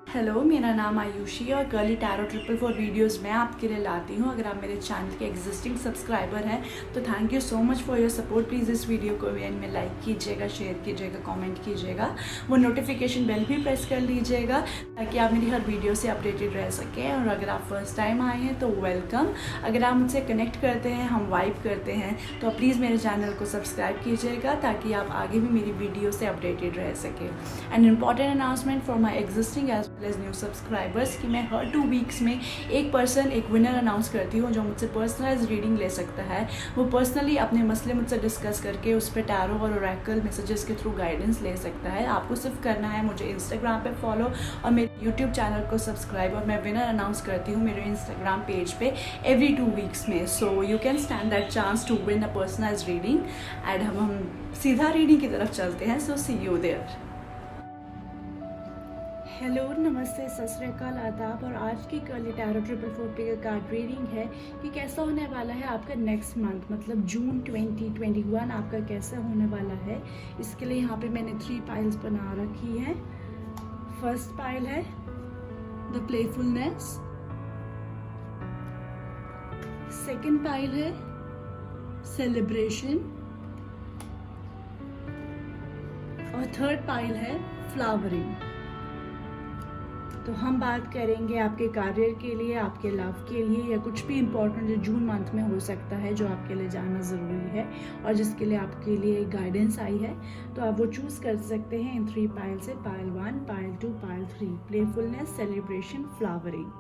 Hello, मेरा नाम आयुषी और गर्ली टैरो 444 वीडियोस मैं आपके लिए लाती हूँ। अगर आप मेरे चैनल के एग्जिस्टिंग सब्सक्राइबर हैं तो thank you so much for your support. Please इस वीडियो को एंड में लाइक कीजिएगा, शेयर कीजिएगा, कमेंट कीजिएगा, वो नोटिफिकेशन बेल भी प्रेस कर लीजिएगा ताकि आप मेरी हर वीडियो से अपडेटेड रह सकें। और अगर आप फर्स्ट टाइम आए हैं तो वेलकम। अगर आप मुझसे कनेक्ट करते हैं, हम वाइब करते हैं, तो प्लीज़ मेरे चैनल को सब्सक्राइब कीजिएगा ताकि आप आगे भी मेरी वीडियो से अपडेटेड रह सकें। And important announcement for my existing as well as new subscribers कि मैं हर 2 वीक्स में एक विनर अनाउंस करती हूँ जो मुझसे पर्सनलाइज रीडिंग ले सकता है। वो पर्सनली अपने मसले मुझसे डिस्कस करके उस पर टैरो और ओरेकल मैसेजेस के थ्रू गाइडेंस ले सकता है। आपको सिर्फ करना है मुझे इंस्टाग्राम पे फॉलो और मेरे यूट्यूब चैनल को सब्सक्राइब, और मैं विनर अनाउंस करती हूँ मेरे इंस्टाग्राम पेज पे एवरी 2 वीक्स में। So you can stand that chance to win a personalize reading. एंड हम सीधा रीडिंग की तरफ चलते हैं। So see you there. Hello, नमस्ते, सत श्री अकाल, आदाब। और आज की कर्ली टैरो 444 पे कार्ड रीडिंग है कि कैसा होने वाला है आपका नेक्स्ट मंथ, मतलब जून 2021 आपका कैसा होने वाला है। इसके लिए यहाँ पे मैंने 3 पाइल्स बना रखी हैं। फर्स्ट पाइल है द प्लेफुलनेस, सेकेंड पाइल है सेलिब्रेशन और थर्ड पाइल है फ्लावरिंग। तो हम बात करेंगे आपके करियर के लिए, आपके लव के लिए, या कुछ भी इम्पोर्टेंट जो जून मंथ में हो सकता है जो आपके लिए जानना ज़रूरी है और जिसके लिए आपके लिए गाइडेंस आई है। तो आप वो चूज़ कर सकते हैं इन 3 पाइल से, pile 1, pile 2, pile 3। Playfulness, celebration, flowering.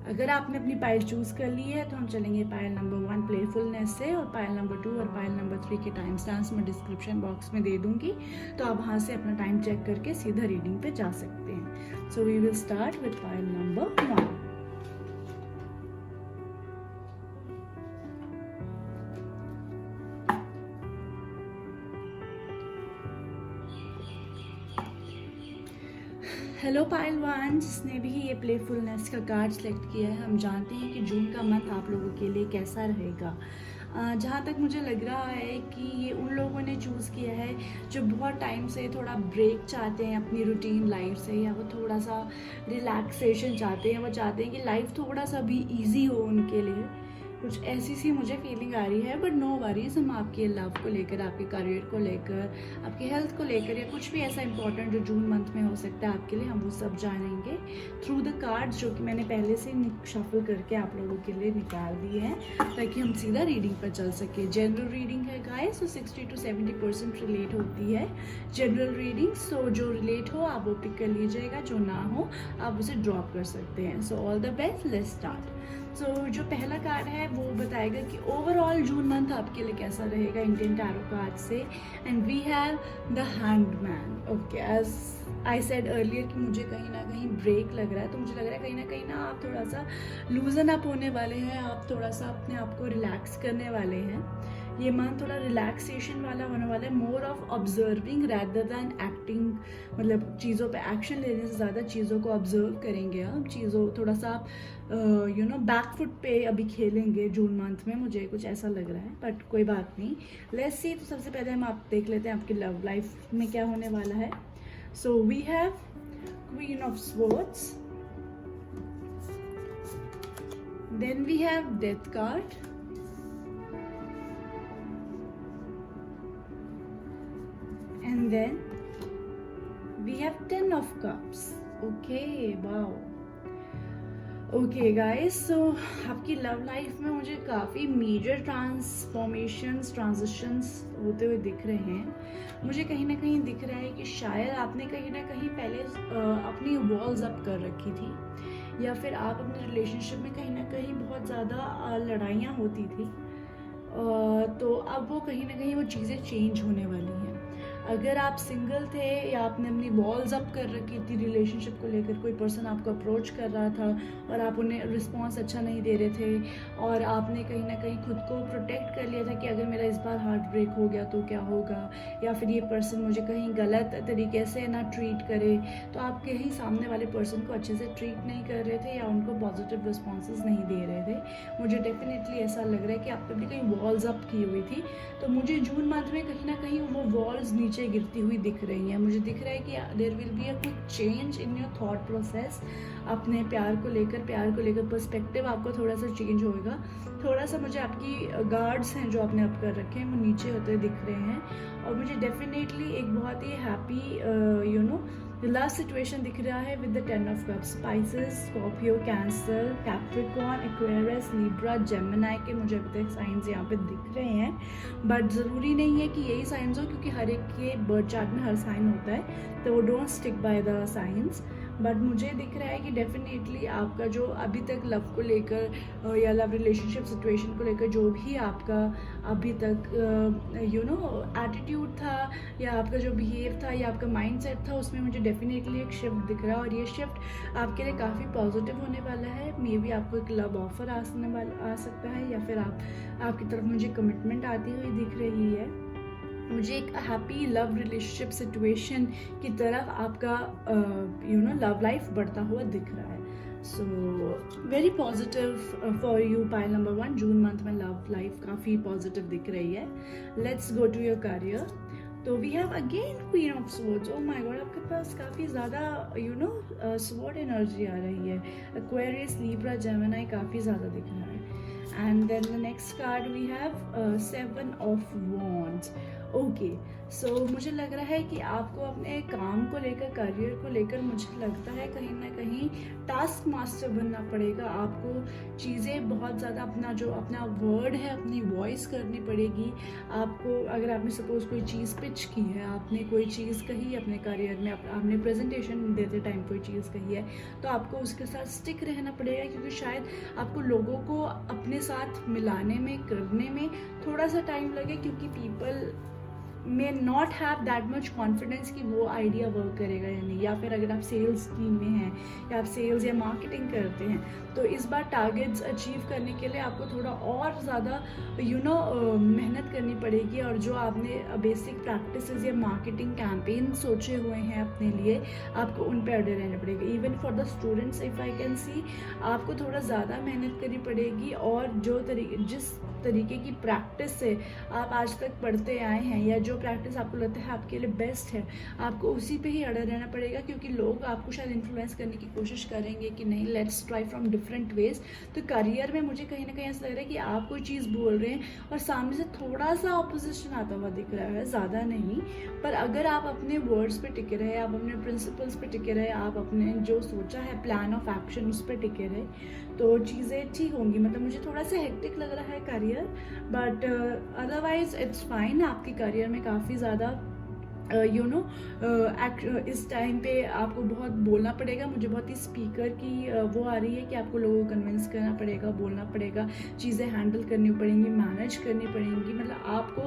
अगर आपने अपनी पाइल चूज कर ली है तो हम चलेंगे पाइल नंबर 1 प्लेफुलनेस से, और पाइल नंबर 2 और पाइल नंबर 3 के टाइम स्टैम्प्स मैं डिस्क्रिप्शन बॉक्स में दे दूंगी, तो आप वहां से अपना टाइम चेक करके सीधा रीडिंग पे जा सकते हैं। So we will start with pile number 1। Hello pile 1, जिसने भी ये प्लेफुलनेस का कार्ड सेलेक्ट किया है, हम जानते हैं कि जून का मंथ आप लोगों के लिए कैसा रहेगा। जहाँ तक मुझे लग रहा है कि ये उन लोगों ने चूज़ किया है जो बहुत टाइम से थोड़ा ब्रेक चाहते हैं अपनी रूटीन लाइफ से, या वो थोड़ा सा रिलैक्सेशन चाहते हैं, वो चाहते हैं कि लाइफ थोड़ा सा भी ईजी हो उनके लिए। कुछ ऐसी सी मुझे फीलिंग आ रही है। बट नो वरीज, हम आपके लव को लेकर, आपके करियर को लेकर, आपके हेल्थ को लेकर, या कुछ भी ऐसा इंपॉर्टेंट जो जून मंथ में हो सकता है आपके लिए, हम वो सब जानेंगे थ्रू द कार्ड्स जो कि मैंने पहले से शफल करके आप लोगों के लिए निकाल दिए हैं ताकि हम सीधा रीडिंग पर चल सके। जनरल रीडिंग है गाइस, तो 60 to 70% रिलेट होती है जनरल रीडिंग। सो जो रिलेट हो आप वो पिक कर लीजिएगा, जो ना हो आप उसे ड्रॉप कर सकते हैं। So all the best, let's start. So जो पहला कार्ड है वो बताएगा कि ओवरऑल जून मंथ आपके लिए कैसा रहेगा इंडियन टैरो कार्ड से। And we have the hangman. Okay, as I said earlier कि मुझे कहीं ना कहीं ब्रेक लग रहा है, तो मुझे लग रहा है कहीं ना आप थोड़ा सा लूजन अप होने वाले हैं, आप थोड़ा सा अपने आप को रिलैक्स करने वाले हैं। ये मंथ थोड़ा रिलैक्सेशन वाला होने वाला है, more of observing rather than acting. मतलब चीज़ों पे एक्शन लेने से ज़्यादा चीज़ों को ऑब्जर्व करेंगे आप, चीज़ों थोड़ा सा आप बैकफुट पे अभी खेलेंगे जून मंथ में, मुझे कुछ ऐसा लग रहा है। बट कोई बात नहीं, लेट्स सी। तो सबसे पहले हम आप देख लेते हैं आपकी लव लाइफ में क्या होने वाला है। So we have queen of swords, then we have death card, and then we have 10 of cups. Okay, wow. Okay guys, so आपकी लव लाइफ में मुझे काफ़ी मेजर ट्रांजिशंस होते हुए दिख रहे हैं। मुझे कहीं ना कहीं दिख रहा है कि शायद आपने कहीं ना कहीं पहले अपनी वॉल्स अप कर रखी थी, या फिर आप अपने रिलेशनशिप में कहीं ना कहीं बहुत ज़्यादा लड़ाइयाँ होती थी। तो अब वो कहीं ना कहीं वो चीज़ें चेंज होने वाली हैं। अगर आप सिंगल थे या आपने अपनी वॉल्स अप कर रखी थी रिलेशनशिप को लेकर, कोई पर्सन आपको अप्रोच कर रहा था और आप उन्हें रिस्पॉन्स अच्छा नहीं दे रहे थे, और आपने कहीं ना कहीं खुद को प्रोटेक्ट कर लिया था कि अगर मेरा इस बार हार्ट ब्रेक हो गया तो क्या होगा, या फिर ये पर्सन मुझे कहीं गलत तरीके से ना ट्रीट करे, तो आप कहीं सामने वाले पर्सन को अच्छे से ट्रीट नहीं कर रहे थे या उनको पॉजिटिव रिस्पॉन्सेज नहीं दे रहे थे। मुझे डेफिनेटली ऐसा लग रहा है कि आपने भी कहीं वॉल्स अप की हुई थी। तो मुझे जून मंथ में कहीं ना कहीं वो वॉल्स नीचे नीचे गिरती हुई दिख रही हैं। मुझे दिख रहा है कि there will be a quick change in your thought process. अपने प्यार को लेकर पर्सपेक्टिव आपका थोड़ा सा चेंज होएगा। थोड़ा सा मुझे आपकी गार्ड्स हैं जो आपने अप कर रखे हैं वो नीचे होते दिख रहे हैं। और मुझे डेफिनेटली एक बहुत ही हैप्पी लव सिचुएशन दिख रहा है with the 10 of cups. Spices, Scorpio, cancer, Capricorn, Aquarius, Libra, Gemini के मुझे अभी तक साइंस यहाँ पे दिख रहे हैं, बट ज़रूरी नहीं है कि यही साइंस हो, क्योंकि हर एक के बर्थ चार्ट में हर साइन होता है, तो वो don't stick by the science. But मुझे दिख रहा है कि डेफिनेटली आपका जो अभी तक लव को लेकर या लव रिलेशनशिप सिचुएशन को लेकर जो भी आपका अभी तक एटीट्यूड था या आपका जो बिहेव था या आपका माइंडसेट था, उसमें मुझे डेफिनेटली एक शिफ्ट दिख रहा है। और ये शिफ्ट आपके लिए काफ़ी पॉजिटिव होने वाला है। मे बी आपको एक लव ऑफर आ सकता है, या फिर आपकी तरफ मुझे कमिटमेंट आती हुई दिख रही है। मुझे एक हैप्पी लव रिलेशनशिप सिचुएशन की तरफ आपका लव लाइफ बढ़ता हुआ दिख रहा है। So very positive for you pile number 1। June month में लव लाइफ काफ़ी पॉजिटिव दिख रही है। Let's go to your career. तो we have again queen of swords. Oh my god, आपके पास काफ़ी ज़्यादा स्वॉर्ड एनर्जी आ रही है। एक्वेरियस, लिब्रा, जेमिनी काफ़ी ज़्यादा दिख रहा है। And then the next card we have 7 of wands. Okay, so मुझे लग रहा है कि आपको अपने काम को लेकर, करियर को लेकर, मुझे लगता है कहीं ना कहीं टास्क मास्टर बनना पड़ेगा। आपको चीज़ें बहुत ज़्यादा अपना वर्ड है, अपनी वॉइस करनी पड़ेगी आपको। अगर आपने सपोज कोई चीज़ पिच की है, आपने कोई चीज़ कही अपने करियर में, आपने प्रेजेंटेशन देते टाइम कोई चीज़ कही है, तो आपको उसके साथ स्टिक रहना पड़ेगा, क्योंकि शायद आपको लोगों को अपने साथ मिलाने में, करने में थोड़ा सा टाइम लगे, क्योंकि people may not have that much confidence कि वो आइडिया वर्क करेगा या नहीं। या फिर अगर आप सेल्स टीम में हैं या आप सेल्स या मार्केटिंग करते हैं, तो इस बार टारगेट्स अचीव करने के लिए आपको थोड़ा और ज़्यादा मेहनत करनी पड़ेगी। और जो आपने बेसिक प्रैक्टिसेस या मार्केटिंग कैंपेन सोचे हुए हैं अपने लिए, आपको उन पर अड़े रहने पड़ेगा। Even for the students if I can see, आपको थोड़ा ज़्यादा मेहनत करनी पड़ेगी। और जिस तरीके की प्रैक्टिस से आप आज तक पढ़ते आए हैं, या जो प्रैक्टिस आपको लगता है आपके लिए बेस्ट है, आपको उसी पे ही अड़ा रहना पड़ेगा, क्योंकि लोग आपको शायद इन्फ्लुएंस करने की कोशिश करेंगे कि नहीं, let's try from different ways. तो करियर में मुझे कहीं ना कहीं ऐसा लग रहा है कि आप कोई चीज़ बोल रहे हैं और सामने से थोड़ा सा ऑपोजिशन आता हुआ दिख रहा है, ज़्यादा नहीं। पर अगर आप अपने वर्ड्स पे टिके रहे, आप अपने प्रिंसिपल्स पे टिके रहे, आप अपने जो सोचा है प्लान ऑफ एक्शन उस पर टिके रहे, तो चीज़ें ठीक होंगी। मतलब मुझे थोड़ा सा हेक्टिक लग रहा है career, but otherwise it's fine. आपके करियर में काफ़ी ज़्यादा इस टाइम पे आपको बहुत बोलना पड़ेगा। मुझे बहुत ही स्पीकर की वो आ रही है कि आपको लोगों को कन्विंस करना पड़ेगा, बोलना पड़ेगा, चीज़ें हैंडल करनी पड़ेंगी, मैनेज करनी पड़ेंगी। मतलब आपको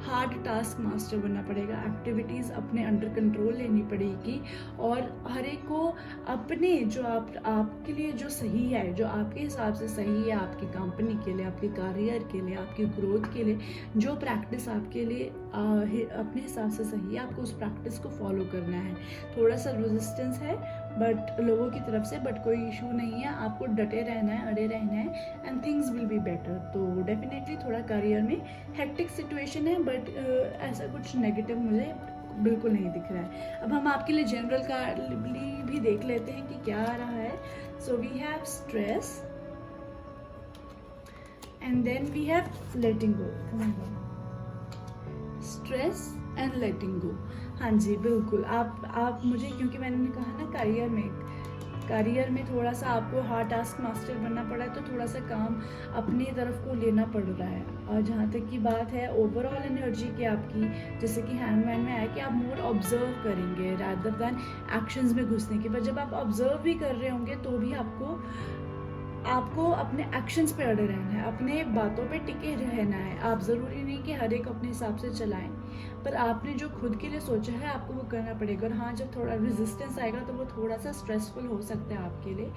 हार्ड टास्क मास्टर बनना पड़ेगा, एक्टिविटीज़ अपने अंडर कंट्रोल लेनी पड़ेगी। और हर एक को अपने जो आपके लिए जो सही है, जो आपके हिसाब से सही है, आपकी कंपनी के लिए, आपके करियर के लिए, आपकी ग्रोथ के लिए, जो प्रैक्टिस आपके लिए अपने हिसाब से सही है, आपको उस प्रैक्टिस को फॉलो करना है। थोड़ा सा रेजिस्टेंस है बट लोगों की तरफ से, बट कोई इशू नहीं है। आपको डटे रहना है, अड़े रहना है, and things will be better. तो डेफिनेटली थोड़ा करियर में हेक्टिक सिचुएशन है, बट ऐसा कुछ नेगेटिव मुझे बिल्कुल नहीं दिख रहा है। अब हम आपके लिए जनरल का भी देख लेते हैं कि क्या आ रहा है। So we have stress and then we have letting go. Stress and letting go, हाँ जी बिल्कुल। आप मुझे, क्योंकि मैंने कहा ना करियर में थोड़ा सा आपको हार्ड टास्क मास्टर बनना पड़ा है, तो थोड़ा सा काम अपनी तरफ को लेना पड़ रहा है। और जहाँ तक की बात है ओवरऑल एनर्जी की आपकी, जैसे कि हैंगमैन में आया कि आप मोर ऑब्जर्व करेंगे रादर दैन एक्शंस में घुसने के। पर जब आप ऑब्जर्व भी कर रहे होंगे तो भी आपको अपने एक्शंस पे अड़े रहना है, अपने बातों पे टिके रहना है। आप ज़रूरी नहीं कि हर एक अपने हिसाब से चलाएं, पर आपने जो खुद के लिए सोचा है आपको वो करना पड़ेगा। और हाँ, जब थोड़ा रेजिस्टेंस आएगा तो वो थोड़ा सा स्ट्रेसफुल हो सकता है आपके लिए,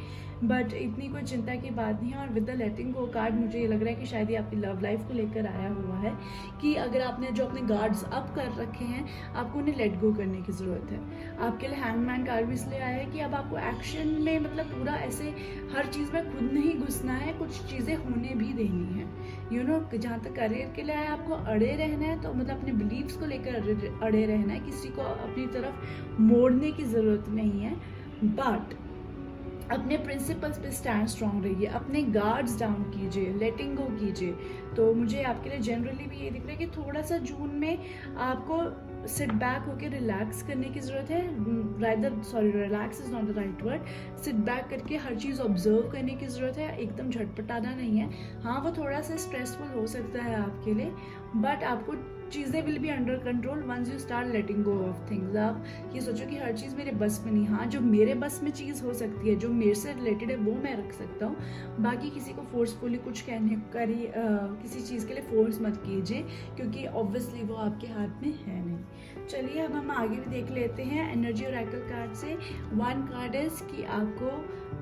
बट इतनी कोई चिंता की बात नहीं है। और with the letting go kart मुझे ये लग रहा है कि शायद ये आपकी लव लाइफ को लेकर आया हुआ है, कि अगर आपने जो अपने गार्ड्स अप कर रखे हैं, आपको उन्हें लेट गो करने की ज़रूरत है। आपके लिए हैंगमैन कार्ड भी इसलिए आया है कि अब आपको एक्शन में, मतलब पूरा ऐसे हर चीज़ में खुद नहीं घुसना है, कुछ चीज़ें होने भी देनी है। यू नो, जहाँ तक करियर के लिए है आपको अड़े रहना है, तो मतलब अपने बिलीव्स को लेकर अड़े रहना है, किसी को अपनी तरफ मोड़ने की ज़रूरत नहीं है। बट अपने प्रिंसिपल्स पे स्टैंड स्ट्रांग रहिए, अपने गार्ड्स डाउन कीजिए, लेटिंग गो कीजिए। तो मुझे आपके लिए जनरली भी ये दिख रहा है कि थोड़ा सा जून में आपको सिट बैक होकर रिलैक्स करने की ज़रूरत है। Relax is not the right word. Sit back करके हर चीज़ ऑब्जर्व करने की ज़रूरत है, एकदम झटपटाना नहीं है। हाँ, वो थोड़ा सा स्ट्रेसफुल हो सकता है आपके लिए, बट आपको चीज़ें will be under control once you start letting go of things. आप ये सोचो कि हर चीज़ मेरे बस में नहीं। हाँ, जो मेरे बस में चीज़ हो सकती है, जो मेरे से रिलेटेड है, वो मैं रख सकता हूँ। बाकी किसी को फोर्सफुली कुछ कहने किसी चीज़ के लिए फोर्स मत कीजिए, क्योंकि ऑब्वियसली वो आपके हाथ में है नहीं। चलिए अब हम आगे भी देख लेते हैं एनर्जी ओरेकल कार्ड से। वन कार्ड है कि आपको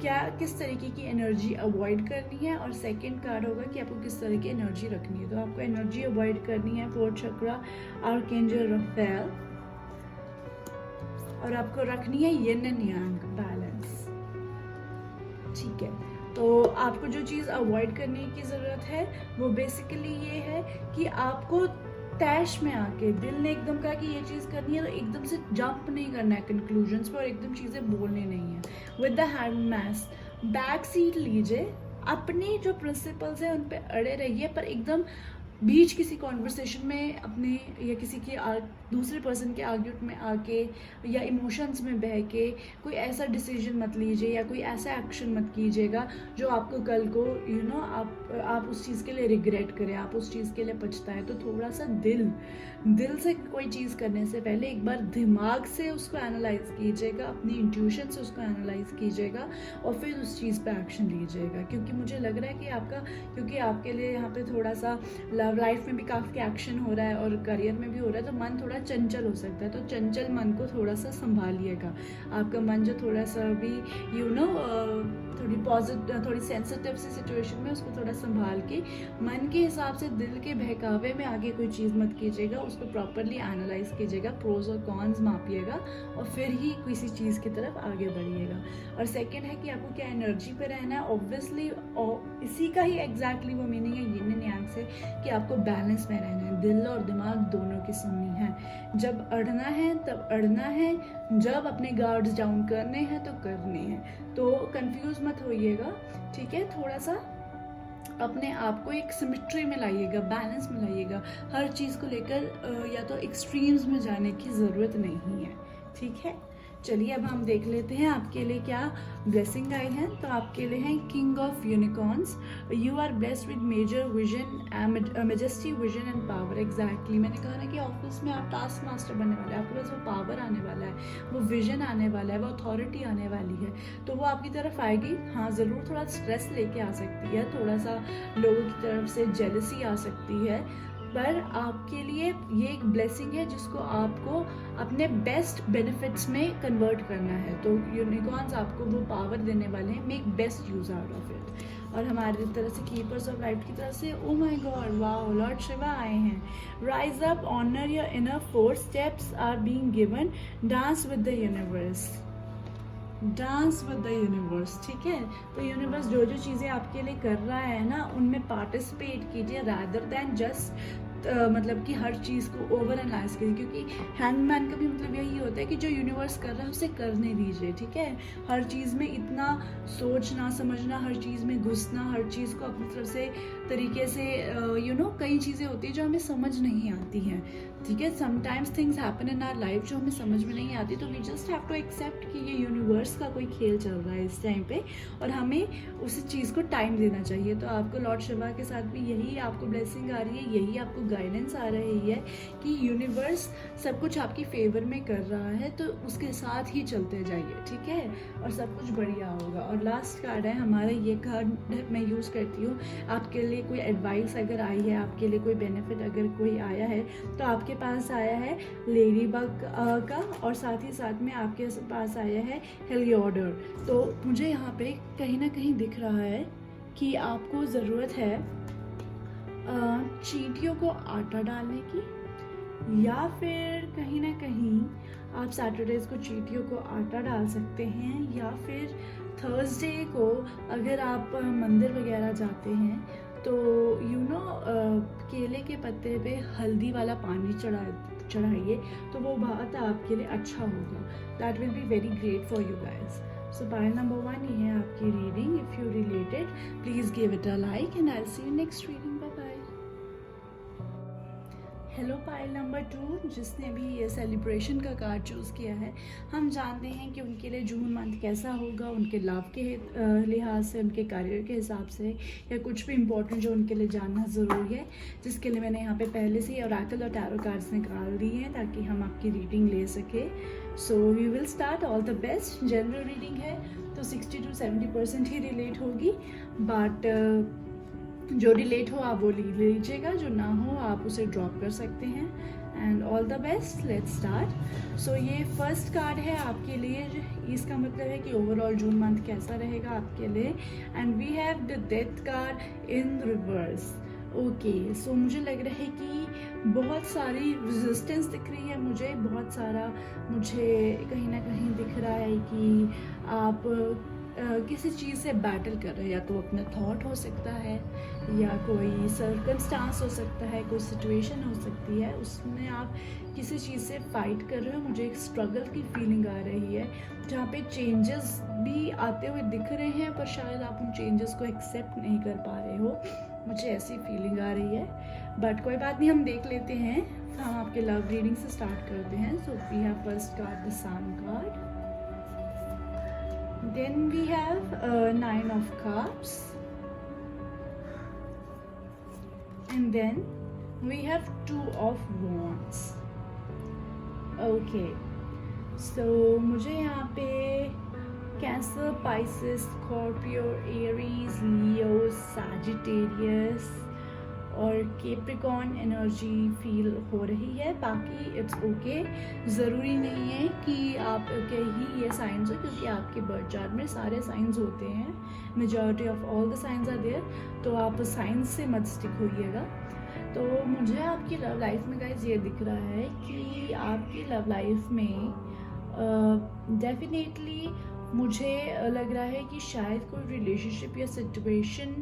किस तरीके की एनर्जी अवॉइड करनी है, और सेकंड कार्ड होगा कि आपको किस तरह की एनर्जी रखनी है। तो आपको एनर्जी अवॉइड करनी है फोर्थ चक्रा, आर्कएंजल राफेल, और आपको रखनी है यिन एंड यांग बैलेंस। ठीक है, तो आपको जो चीज़ अवॉइड करने की ज़रूरत है वो बेसिकली ये है कि आपको तैश में आके दिल ने एकदम कहा कि ये चीज़ करनी है, तो एकदम से जंप नहीं करना है कंक्लूजन्स पे, और एकदम चीज़ें बोलनी नहीं है। विद द हैंडमैस बैक सीट लीजिए, अपने जो प्रिंसिपल्स हैं उन पे अड़े रहिए, पर एकदम बीच किसी कॉन्वर्सेशन में अपने या किसी के दूसरे पर्सन के आर्ग्यूमेंट में आके या इमोशंस में बह के कोई ऐसा डिसीजन मत लीजिए या कोई ऐसा एक्शन मत कीजिएगा जो आपको कल को आप उस चीज़ के लिए रिग्रेट करें, आप उस चीज़ के लिए पछताएं। तो थोड़ा सा दिल से कोई चीज़ करने से पहले एक बार दिमाग से उसको एनालाइज कीजिएगा, अपनी इंट्यूशन से उसको एनालाइज कीजिएगा, और फिर उस चीज़ पे एक्शन लीजिएगा। क्योंकि मुझे लग रहा है कि क्योंकि आपके लिए यहाँ पे थोड़ा सा लव लाइफ में भी काफ़ी एक्शन हो रहा है और करियर में भी हो रहा है, तो मन थोड़ा चंचल हो सकता है। तो चंचल मन को थोड़ा सा संभालिएगा। आपका मन जो थोड़ा सा भी थोड़ी सेंसिटिव सी सिचुएशन में, उसको थोड़ा संभाल के मन के हिसाब से दिल के बहकावे में आगे कोई चीज़ मत कीजिएगा, उसको प्रॉपरली एनालाइज कीजिएगा, प्रोज और कॉन्स मापिएगा, और फिर ही किसी चीज़ की तरफ आगे बढ़िएगा। और सेकेंड है कि आपको क्या एनर्जी पे रहना है। ऑब्वियसली इसी का ही एग्जैक्टली वो मीनिंग है यिन एंड यांग से, कि आपको बैलेंस में रहना है, दिल और दिमाग दोनों की सुननी है। जब अड़ना है तब अड़ना है, जब अपने गार्ड्स डाउन करने हैं तो करने हैं। तो कंफ्यूज मत होइएगा, ठीक है। थोड़ा सा अपने आप को एक सिमेट्री में लाइएगा, बैलेंस में लाइएगा। हर चीज़ को लेकर या तो एक्सट्रीम्स में जाने की ज़रूरत नहीं है, ठीक है। चलिए अब हम देख लेते हैं आपके लिए क्या ब्लेसिंग आई है। तो आपके लिए है king of unicorns. You are blessed with major vision, majesty vision and power. Exactly मैंने कहा ना कि ऑफिस में आप टास्क मास्टर बनने वाले हैं, आपके पास वो पावर आने वाला है, वो विजन आने वाला है, वो अथॉरिटी आने वाली है, तो वो आपकी तरफ आएगी। हाँ, ज़रूर थोड़ा स्ट्रेस लेके आ सकती है, थोड़ा सा लोगों की तरफ से जेलसी आ सकती है, पर आपके लिए ये एक ब्लेसिंग है जिसको आपको अपने बेस्ट बेनिफिट्स में कन्वर्ट करना है। तो यूनिकॉर्न्स आपको वो पावर देने वाले हैं, make best use out of it. और हमारी तरफ से कीपर्स ऑफ लाइट की तरफ से oh my god, wow, lord Shiva आए हैं। Rise up, honour your inner force, steps are being given, dance with the universe. Dance with the universe, ठीक है। तो यूनिवर्स जो जो चीज़ें आपके लिए कर रहा है ना, उनमें पार्टिसिपेट कीजिए रादर दैन जस्ट मतलब कि हर चीज़ को ओवर एनालाइज कीजिए। क्योंकि हैंगमैन का भी मतलब यही होता है कि जो यूनिवर्स कर रहा है उसे करने दीजिए, ठीक है। हर चीज़ में इतना सोचना समझना, हर चीज़ में घुसना, हर चीज़ को अपनी तरफ से तरीके से कई चीज़ें होती है जो हमें समझ नहीं आती हैं, ठीक है। Sometimes things happen in our life जो हमें समझ में नहीं आती, तो we just have to accept कि ये यूनिवर्स का कोई खेल चल रहा है इस टाइम पे, और हमें उस चीज़ को टाइम देना चाहिए। तो आपको लॉर्ड शिवा के साथ भी यही आपको ब्लेसिंग आ रही है, यही आपको गाइडेंस आ रही है कि यूनिवर्स सब कुछ आपकी फेवर में कर रहा है, तो उसके साथ ही चलते जाइए, ठीक है, और सब कुछ बढ़िया होगा। और लास्ट कार्ड है हमारा, ये कार्ड मैं यूज़ करती हूँ आपके लिए। कोई एडवाइस अगर आई है, आपके लिए कोई बेनिफिट अगर कोई आया है, तो आपके पास आया है लेडी बग का, और साथ ही साथ में आपके पास आया है हेलियोडर। तो मुझे यहाँ पे कहीं ना कहीं दिख रहा है कि आपको ज़रूरत है चींटियों को आटा डालने की, या फिर कहीं ना कहीं आप सैटरडेज को चींटियों को आटा डाल सकते हैं, या फिर थर्सडे को अगर आप मंदिर वगैरह जाते हैं तो केले के पत्ते पे हल्दी वाला पानी चढ़ाइए, तो वो बहुत आपके लिए अच्छा होगा. That will be very great for you guys. So pile number 1 ये है आपकी reading. If you related please give it a like and I will see you next reading. Bye bye. Hello pile number 2 जिसने भी ये celebration का card choose किया है, हम जानते हैं कि उनके लिए जून मंथ कैसा होगा, उनके लव के लिहाज से, उनके करियर के हिसाब से, या कुछ भी इम्पोर्टेंट जो उनके लिए जानना ज़रूरी है, जिसके लिए मैंने यहाँ पे पहले से ही ओरेकल और टैरो कार्ड्स निकाल दिए हैं ताकि हम आपकी रीडिंग ले सके. So we will start. All the best. General reading है तो 60 to 70% ही रिलेट होगी, बट जो रिलेट हो आप वो ले लीजिएगा, जो ना हो आप उसे ड्रॉप कर सकते हैं. And all the best. Let's start. So ये फर्स्ट कार्ड है आपके लिए. इसका मतलब है कि ओवरऑल जून मंथ कैसा रहेगा आपके लिए. And we have the death card in reverse. Okay, so मुझे लग रहा है कि बहुत सारी रेजिस्टेंस दिख रही है मुझे, बहुत सारा मुझे कहीं ना कहीं दिख रहा है कि आप किसी चीज़ से बैटल कर रहे हैं. या तो अपना थॉट हो सकता है, या कोई सर्कमस्टांस हो सकता है, कोई सिचुएशन हो सकती है, उसमें आप किसी चीज़ से फाइट कर रहे हो. मुझे एक स्ट्रगल की फीलिंग आ रही है जहाँ पे चेंजेस भी आते हुए दिख रहे हैं, पर शायद आप उन चेंजेस को एक्सेप्ट नहीं कर पा रहे हो. मुझे ऐसी फीलिंग आ रही है, बट कोई बात नहीं, हम देख लेते हैं. हम आपके लव रीडिंग से स्टार्ट करते हैं. So we have first card the sun card. Then we have 9 of cups, and then we have 2 of wands. Okay, so मुझे यहाँ पे कैंसर, पाइसेस, स्कॉर्पियो, एरीज, लियो, सैजिटेरियस और कैप्रिकॉर्न एनर्जी फील हो रही है. बाकी इट्स ओके. ज़रूरी नहीं है कि आपके ही ये साइंस हो, क्योंकि आपके बर्थ चार्ट में सारे साइंस होते हैं. Majority of all the signs are there. तो आप साइंस से मत स्टिक होइएगा. तो मुझे आपकी लव लाइफ में गाइस ये दिख रहा है कि आपकी लव लाइफ में डेफिनेटली मुझे लग रहा है कि शायद कोई रिलेशनशिप या सिचुएशन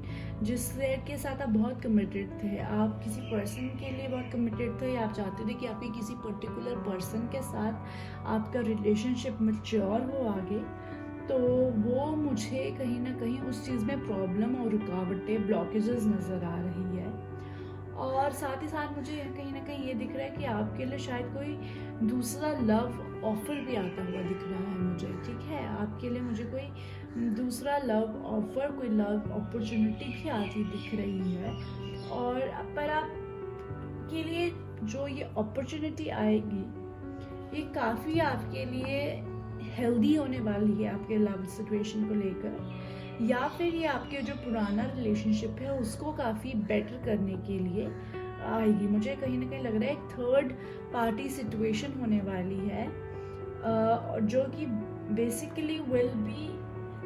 जिसके साथ आप बहुत कमिटेड थे, आप किसी पर्सन के लिए बहुत कमिटेड थे, या आप चाहते थे कि आपके किसी पर्टिकुलर पर्सन के साथ आपका रिलेशनशिप मैच्योर हो आगे, तो वो मुझे कहीं ना कहीं उस चीज़ में प्रॉब्लम और रुकावटें, ब्लॉकेजेस नज़र आ रही है. और साथ ही साथ मुझे कहीं ना कहीं ये दिख रहा है कि आपके लिए शायद कोई दूसरा लव ऑफर भी आता हुआ दिख रहा है मुझे. ठीक है, आपके लिए मुझे कोई दूसरा लव ऑफर, कोई लव अपॉर्चुनिटी भी आती दिख रही है. और पर आपके लिए जो ये अपॉर्चुनिटी आएगी, ये काफ़ी आपके लिए हेल्दी होने वाली है आपके लव सिचुएशन को लेकर, या फिर ये आपके जो पुराना रिलेशनशिप है उसको काफ़ी बेटर करने के लिए आएगी. मुझे कहीं ना कहीं लग रहा है एक थर्ड पार्टी सिचुएशन होने वाली है, जो कि basically will be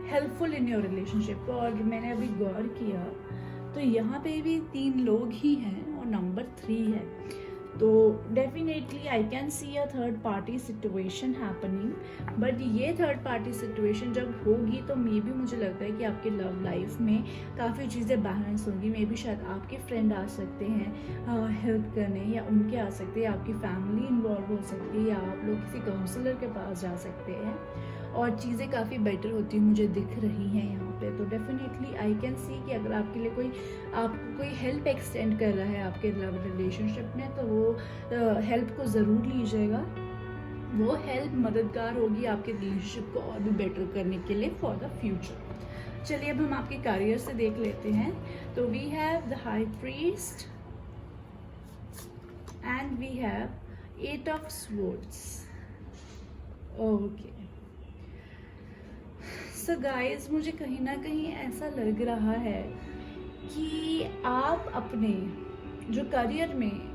helpful in your relationship. और मैंने अभी गौर किया तो यहाँ पे भी 3 लोग ही हैं और नंबर 3 है. तो definitely I can see a third party situation happening. But ये थर्ड पार्टी सिचुएशन जब होगी तो मे बी मुझे लगता है कि आपके लव लाइफ में काफ़ी चीज़ें बैलेंस होंगी. मे बी शायद आपके फ्रेंड आ सकते हैं हेल्प करने, या उनके आ सकते हैं, आपकी फैमिली इन्वॉल्व हो सकती है, या आप लोग किसी काउंसलर के पास जा सकते हैं, और चीज़ें काफ़ी बेटर होती मुझे दिख रही हैं यहाँ पे. तो डेफिनेटली आई कैन सी कि अगर आपके लिए आपको कोई हेल्प एक्सटेंड कर रहा है आपके लव रिलेशनशिप में, तो वो हेल्प को ज़रूर लीजिएगा. वो हेल्प मददगार होगी आपके रिलेशनशिप को और भी बेटर करने के लिए फॉर द फ्यूचर. चलिए अब हम आपके करियर से देख लेते हैं. तो we have the high priest and we have 8 of swords. Okay, so guys मुझे कहीं ना कहीं ऐसा लग रहा है कि आप अपने जो करियर में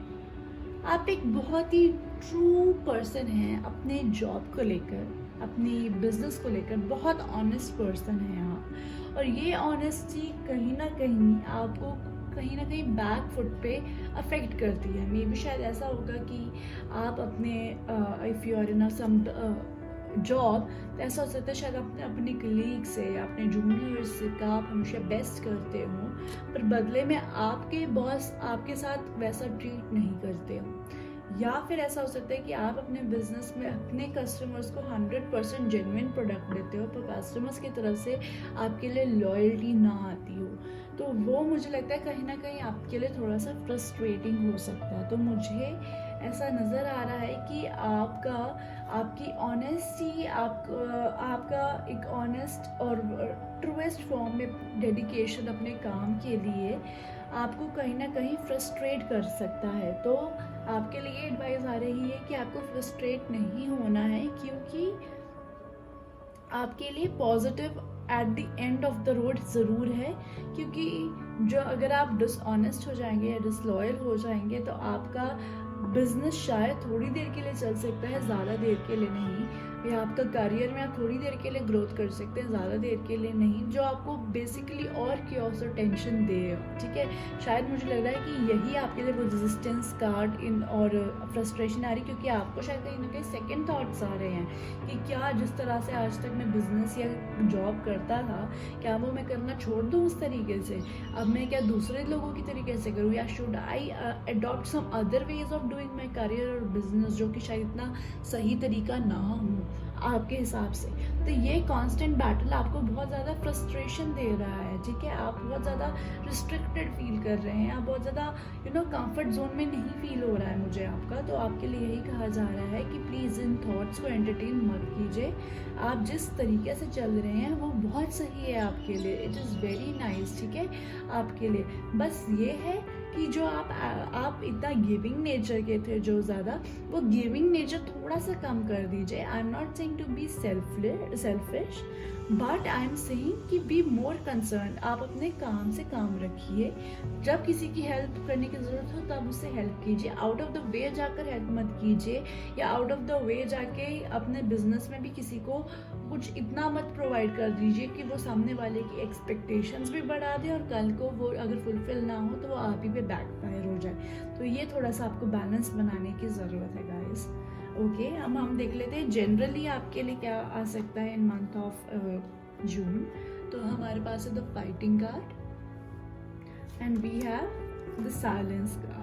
आप एक बहुत ही ट्रू पर्सन हैं. अपने जॉब को लेकर, अपनी बिजनेस को लेकर बहुत ऑनेस्ट पर्सन हैं आप. और ये ऑनेस्टी कहीं ना कहीं आपको कहीं ना कहीं बैक फुट पे अफेक्ट करती है. मे बी शायद ऐसा होगा कि आप अपने if you are in job, तो ऐसा हो सकता है शायद आपने अपने कलीग से या अपने जूनियर्स से का आप हमेशा बेस्ट करते हो, पर बदले में आपके बॉस आपके साथ वैसा ट्रीट नहीं करते हो। या फिर ऐसा हो सकता है कि आप अपने बिजनेस में अपने कस्टमर्स को 100% जेन्युइन प्रोडक्ट देते हो, पर कस्टमर्स की तरफ से आपके लिए लॉयल्टी ना आती हो, तो वो मुझे लगता है कहीं ना कहीं आपके लिए थोड़ा सा फ्रस्ट्रेटिंग हो सकता है। तो मुझे ऐसा नज़र आ रहा है कि आपकी ऑनेस्टी, आपका एक ऑनेस्ट और ट्रूएस्ट फॉर्म में डेडिकेशन अपने काम के लिए आपको कहीं ना कहीं फ्रस्ट्रेट कर सकता है। तो आपके लिए एडवाइस आ रही है कि आपको फ्रस्ट्रेट नहीं होना है, क्योंकि आपके लिए positive at the end of the road ज़रूर है। क्योंकि जो अगर आप डिसऑनेस्ट हो जाएंगे या डिसलॉयल हो जाएंगे तो आपका बिजनेस शायद थोड़ी देर के लिए चल सकता है, ज़्यादा देर के लिए नहीं, या आपका करियर में आप थोड़ी देर के लिए ग्रोथ कर सकते हैं, ज़्यादा देर के लिए नहीं, जो आपको बेसिकली और क्योस और टेंशन दे। ठीक है, शायद मुझे लग रहा है कि यही आपके लिए वो रेजिस्टेंस कार्ड इन और फ्रस्ट्रेशन आ रही, क्योंकि आपको शायद कहीं ना कहीं सेकंड थॉट्स आ रहे हैं कि क्या जिस तरह से आज तक मैं बिजनेस या जॉब करता था, क्या वो मैं करना छोड़ दूँ उस तरीके से, अब मैं क्या दूसरे लोगों की तरीके से करूँ, या should I adopt some other ways of doing my career और बिजनेस जो कि शायद इतना सही तरीका ना हो आपके हिसाब से। तो ये कांस्टेंट बैटल आपको बहुत ज़्यादा फ्रस्ट्रेशन दे रहा है। ठीक है, आप बहुत ज़्यादा रिस्ट्रिक्टेड फील कर रहे हैं, आप बहुत ज़्यादा कंफर्ट जोन में नहीं फील हो रहा है मुझे आपका। तो आपके लिए यही कहा जा रहा है कि प्लीज़ इन थॉट्स को एंटरटेन मत कीजिए। आप जिस तरीके से चल रहे हैं वो बहुत सही है आपके लिए, इट इज़ वेरी नाइस। ठीक है, आपके लिए बस ये है कि जो आप इतना गिविंग नेचर के थे, जो ज़्यादा वो गिविंग नेचर थोड़ा सा कम कर दीजिए। I am not saying to be selfish, but I am saying कि बी मोर कंसर्न। आप अपने काम से काम रखिए, जब किसी की हेल्प करने की ज़रूरत हो तब उससे हेल्प कीजिए, आउट ऑफ द वे जाकर हेल्प मत कीजिए, या आउट ऑफ द वे जाके अपने बिजनेस में भी किसी को कुछ इतना मत प्रोवाइड कर दीजिए कि वो सामने वाले की एक्सपेक्टेशंस भी बढ़ा दे और कल को वो अगर फुलफिल ना हो तो वो आप ही पे बैकफायर हो जाए। तो ये थोड़ा सा आपको बैलेंस बनाने की ज़रूरत है गाइस। ओके, अब हम देख लेते हैं जनरली आपके लिए क्या आ सकता है इन मंथ ऑफ जून। तो हमारे पास है the fighting card and we have the silence card.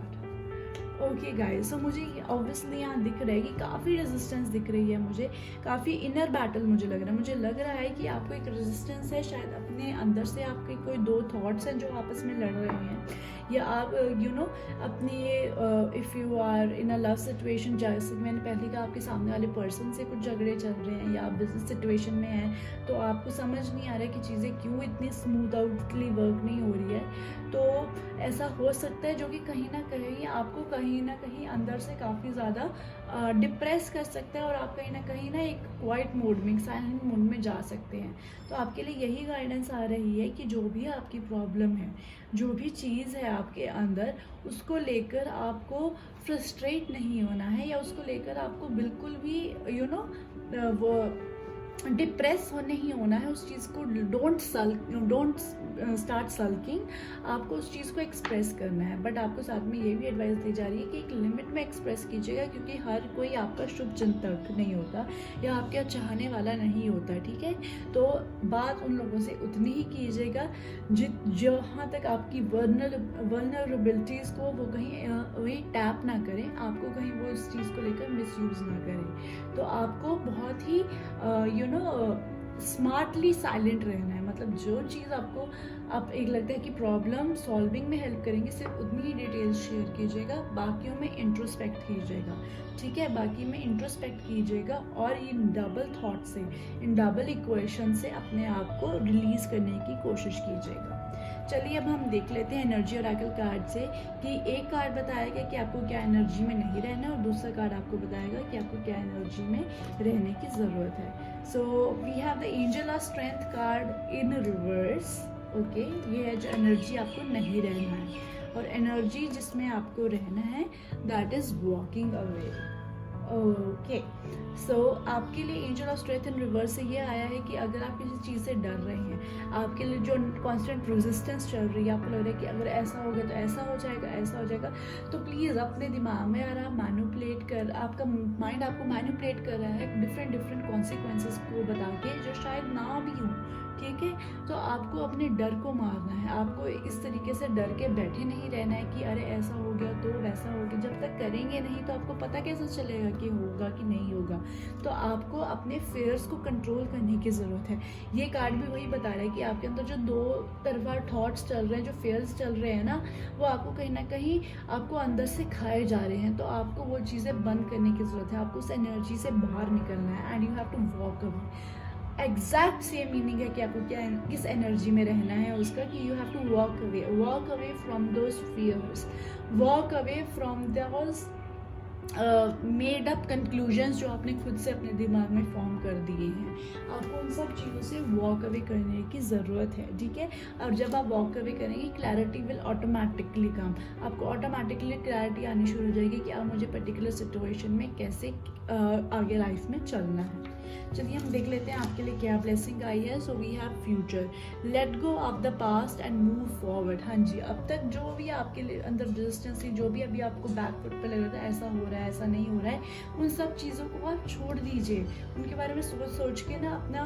Okay guys, so मुझे ऑब्वियसली यहाँ दिख रहा है कि काफ़ी रेजिस्टेंस दिख रही है, मुझे काफ़ी इनर बैटल मुझे लग रहा है कि आपको एक रेजिस्टेंस है, शायद अपने अंदर से आपके कोई दो थॉट्स हैं जो आपस में लड़ रहे हैं, या आप अपनी if you are in a love situation, जैसे मैंने पहले कहा आपके सामने वाले पर्सन से कुछ झगड़े चल रहे हैं, या आप बिजनेस सिचुएशन में हैं तो आपको समझ नहीं आ रहा है कि चीज़ें क्यों इतनी स्मूथ आउटली वर्क नहीं हो रही है। तो ऐसा हो सकता है जो कि कहीं ना कहीं अंदर से काफ़ी ज़्यादा डिप्रेस कर सकता है, और आप कहीं ना एक क्वाइट मोड में, साइलेंट मोड में जा सकते हैं। तो आपके लिए यही गाइडेंस आ रही है कि जो भी आपकी प्रॉब्लम है, जो भी चीज़ है आपके अंदर, उसको लेकर आपको फ्रस्ट्रेट नहीं होना है, या उसको लेकर आपको बिल्कुल भी वो डिप्रेस नहीं होना है। उस चीज़ को डोंट स्टार्ट सल्किंग, आपको उस चीज़ को एक्सप्रेस करना है, बट आपको साथ में ये भी एडवाइस दी जा रही है कि एक लिमिट में एक्सप्रेस कीजिएगा, क्योंकि हर कोई आपका शुभ चिंतक नहीं होता या आपका चाहने वाला नहीं होता। ठीक है, तो बात उन लोगों से उतनी ही कीजिएगा जहाँ तक आपकी वर्नरेबिलिटीज़ को वो कहीं टैप ना करें, आपको कहीं वो इस चीज़ को लेकर मिसयूज़ ना करें। तो आपको बहुत ही स्मार्टली साइलेंट रहना है। मतलब जो चीज़ आपको आप एक लगता है कि प्रॉब्लम सॉल्विंग में हेल्प करेंगे, सिर्फ उतनी ही डिटेल्स शेयर कीजिएगा, बाकियों में इंट्रोस्पेक्ट कीजिएगा। ठीक है, बाकी में इंट्रोस्पेक्ट कीजिएगा और इन डबल थॉट से, इन डबल इक्वेशन से अपने आप को रिलीज़ करने की कोशिश कीजिएगा। चलिए अब हम देख लेते हैं एनर्जी ओरेकल कार्ड से कि एक कार्ड बताएगा कि आपको क्या एनर्जी में नहीं रहना, और दूसरा कार्ड आपको बताएगा कि आपको क्या एनर्जी में रहने की ज़रूरत है। So we have the angel of strength card in reverse. Okay, ये है जो एनर्जी आपको नहीं रहना है, और एनर्जी जिसमें आपको रहना है that is walking away. Okay, so आपके लिए angel of strength in reverse से ये आया है कि अगर आप किसी चीज़ से डर रहे हैं, आपके लिए जो कांस्टेंट रेजिस्टेंस चल रही है, आपको लग रहा है कि अगर ऐसा हो गया तो ऐसा हो जाएगा, ऐसा हो जाएगा, तो प्लीज़ अपने दिमाग में अगर आप मैनिपुलेट कर, आपका माइंड आपको मैनिपुलेट कर रहा है डिफरेंट कॉन्सिक्वेंसेस को बता के जो शायद ना भी हो, ठीक है, तो आपको अपने डर को मारना है। आपको इस तरीके से डर के बैठे नहीं रहना है कि अरे ऐसा हो गया तो वैसा हो गया। जब तक करेंगे नहीं तो आपको पता कैसे चलेगा कि होगा कि नहीं होगा। तो आपको अपने फेयर्स को कंट्रोल करने की ज़रूरत है। ये कार्ड भी वही बता रहा है कि आपके अंदर जो दो तरफा थॉट्स चल रहे हैं, जो फेयर्स चल रहे हैं ना, वो आपको कहीं ना कहीं आपको अंदर से खाए जा रहे हैं। तो आपको वो चीज़ें बंद करने की ज़रूरत है। आपको उस एनर्जी से बाहर निकलना है and you have to walk away. Exact same meaning है कि आपको क्या किस एनर्जी में रहना है उसका, कि you have to walk away from those fears, walk away from those made up conclusions जो आपने खुद से अपने दिमाग में फॉर्म कर दिए हैं। आपको उन सब चीज़ों से वॉक अवे करने की ज़रूरत है, ठीक है। और जब आप वॉक अवे करेंगे, क्लैरिटी विल ऑटोमेटिकली कम। आपको ऑटोमेटिकली क्लैरिटी आनी शुरू हो जाएगी कि अब मुझे पर्टिकुलर सिचुएशन में कैसे आगे लाइफ में चलना है। चलिए हम देख लेते हैं आपके लिए क्या ब्लेसिंग आई है। So we have future, let go of the past and move forward. हाँ जी, अब तक जो भी आपके लिए अंदर रेजिस्टेंस थी, जो भी अभी आपको बैक फुट पे लग रहा था, ऐसा हो रहा है, ऐसा नहीं हो रहा है, उन सब चीज़ों को आप छोड़ दीजिए। उनके बारे में सोच के ना अपना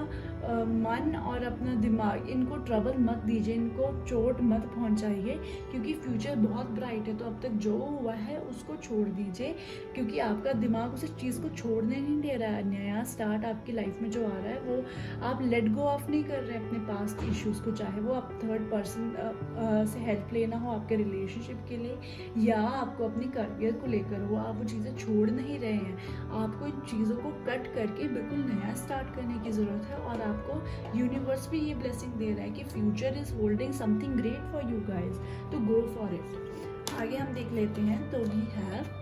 मन और अपना दिमाग, इनको ट्रबल मत दीजिए, इनको चोट मत पहुंचाइए, क्योंकि फ्यूचर बहुत ब्राइट है। तो अब तक जो हुआ है उसको छोड़ दीजिए, क्योंकि आपका दिमाग उस चीज़ को छोड़ने नहीं दे रहा है। नया स्टार्ट आपकी लाइफ में जो आ रहा है वो आप लेट गो ऑफ नहीं कर रहे हैं अपने पास्ट इश्यूज़ को, चाहे वो आप थर्ड पर्सन से हेल्प लेना हो आपके रिलेशनशिप के लिए या आपको अपनी करियर को लेकर हो। आप वो चीज़ें छोड़ नहीं रहे हैं। आपको इन चीज़ों को कट करके बिल्कुल नया स्टार्ट करने की ज़रूरत है। और आपको यूनिवर्स भी ये ब्लेसिंग दे रहा है कि future is holding something great for you guys, तो गो फॉर इट। आगे हम देख लेते हैं। तो वी हैव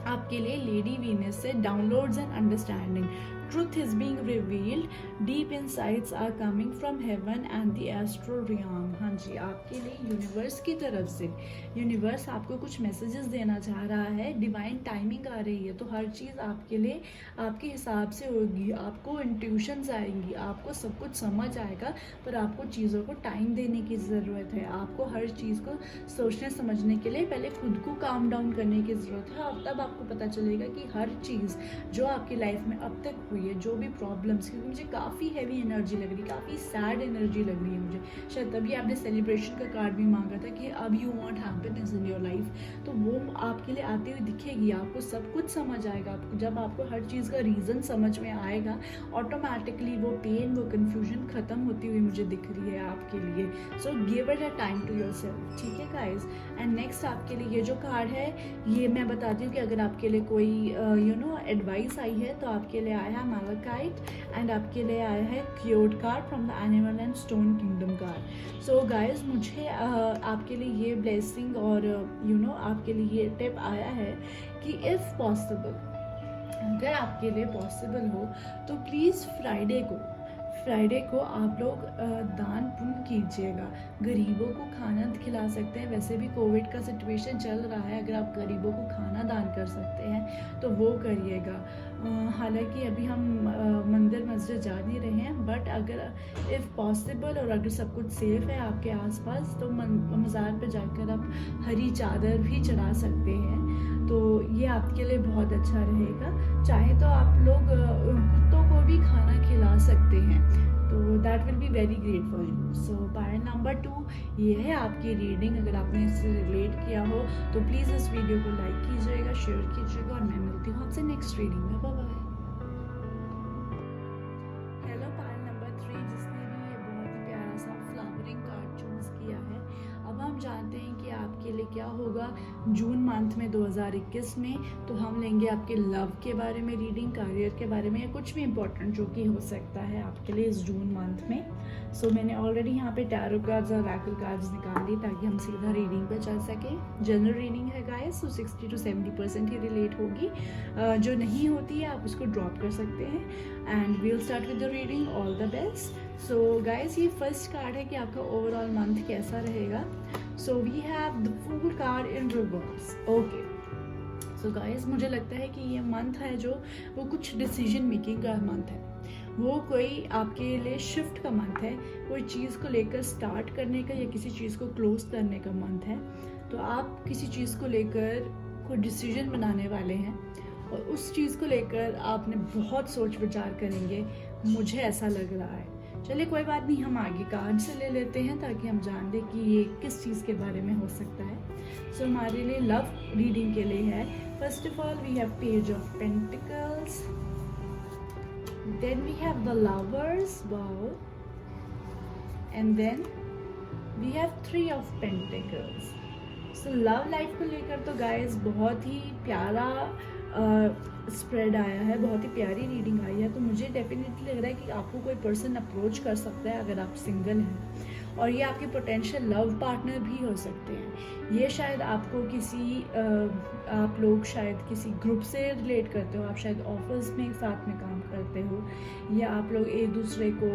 आपके लिए लेडी वीनस से downloads and understanding, truth is being revealed, deep insights are coming from heaven and the astral realm। हाँ जी, आपके लिए यूनिवर्स की तरफ से, यूनिवर्स आपको कुछ मैसेजेस देना चाह रहा है। डिवाइन टाइमिंग आ रही है, तो हर चीज़ आपके लिए आपके हिसाब से होगी। आपको इंट्यूशंस आएंगी, आपको सब कुछ समझ आएगा, पर आपको चीज़ों को टाइम देने की ज़रूरत है। आपको हर चीज़ को सोचने समझने के लिए पहले खुद को काम डाउन करने की ज़रूरत है। और तब आपको पता चलेगा कि हर चीज़ जो आपकी लाइफ में अब तक हुई है, जो भी प्रॉब्लम्स, क्योंकि मुझे काफ़ी हैवी एनर्जी लग रही है, काफ़ी सैड एनर्जी लग रही है मुझे। शायद तभी आपने सेलिब्रेशन का कार्ड भी मांगा था कि अब you want happiness in your life, तो वो आपके लिए आती हुई दिखेगी। आपको सब कुछ समझ आएगा। आपको जब आपको हर चीज़ का रीज़न समझ में आएगा, ऑटोमेटिकली वो पेन, वो कन्फ्यूजन ख़त्म होती हुई मुझे दिख रही है आपके लिए। So give it a time to yourself, ठीक है गाइज। एंड नेक्स्ट आपके लिए ये जो कार्ड है, ये मैं बताती हूँ कि अगर आपके लिए कोई एडवाइस आई है तो आपके लिए आया है मैलाकाइट, एंड आपके लिए आया है quote card from the animal and stone kingdom card. So guys, मुझे आपके लिए ये ब्लेसिंग और आपके लिए ये टिप आया है कि इफ़ पॉसिबल, अगर आपके लिए पॉसिबल हो तो प्लीज़ फ्राइडे को आप लोग दान पुण्य कीजिएगा। गरीबों को खाना खिला सकते हैं, वैसे भी कोविड का सिचुएशन चल रहा है। अगर आप गरीबों को खाना दान कर सकते हैं तो वो करिएगा। हालांकि अभी हम मंदिर मस्जिद जा नहीं रहे हैं, बट अगर इफ़ पॉसिबल और अगर सब कुछ सेफ़ है आपके आसपास, तो मज़ार पे जाकर आप हरी चादर भी चढ़ा सकते हैं। तो ये आपके लिए बहुत अच्छा रहेगा। चाहे तो आप लोग कुत्तों को भी खाना खिला सकते हैं, तो that will be very great for you. So part number 2 ये है आपकी रीडिंग। अगर आपने इससे रिलेट किया हो तो प्लीज़ इस वीडियो को लाइक कीजिएगा, शेयर कीजिएगा, और मैं मिलती हूँ आपसे नेक्स्ट रीडिंग में। Bye bye. Hello part number 3, जिसने भी ये बहुत ही प्यारा सा फ्लावरिंग कार्ड चूज़ किया है। अब हम जानते हैं कि आपके लिए क्या होगा जून मंथ में 2021 में। तो हम लेंगे आपके लव के बारे में रीडिंग, करियर के बारे में, या कुछ भी इम्पोर्टेंट जो कि हो सकता है आपके लिए इस जून मंथ में। सो मैंने ऑलरेडी यहाँ पे टैरो कार्ड्स और रैकल कार्ड्स निकाल ली ताकि हम सीधा रीडिंग पे चल सकें। जनरल रीडिंग है गाइस, तो 60 to 70% ही रिलेट होगी। जो नहीं होती है आप उसको ड्रॉप कर सकते हैं। And we'll start with the reading. All the best. So guys, ये फर्स्ट कार्ड है कि आपका ओवरऑल मंथ कैसा रहेगा। So we have the fool card in reverse. Okay, so guys, मुझे लगता है कि ये मंथ है जो वो कुछ डिसीजन मेकिंग का मंथ है, वो कोई आपके लिए शिफ्ट का मंथ है, कोई चीज़ को लेकर स्टार्ट करने का या किसी चीज़ को क्लोज करने का मंथ है। तो आप किसी चीज़ को लेकर कोई डिसीजन बनाने वाले हैं और उस चीज़ को लेकर आपने बहुत सोच विचार करेंगे, मुझे ऐसा लग रहा है। चलिए कोई बात नहीं, हम आगे कार्ड से ले लेते हैं ताकि हम जान लें कि ये किस चीज़ के बारे में हो सकता है। सो हमारे लिए लव रीडिंग के लिए है, first of all we have page of pentacles, then we have the lovers, wow, and then we have three of pentacles. So love life को लेकर तो गाइस बहुत ही प्यारा स्प्रेड आया है, बहुत ही प्यारी रीडिंग आई है। तो मुझे डेफिनेटली लग रहा है कि आपको कोई पर्सन अप्रोच कर सकता है अगर आप सिंगल हैं, और ये आपके पोटेंशियल लव पार्टनर भी हो सकते हैं। ये शायद आपको किसी आप लोग शायद किसी ग्रुप से रिलेट करते हो, आप शायद ऑफिस में साथ में काम करते हो, या आप लोग एक दूसरे को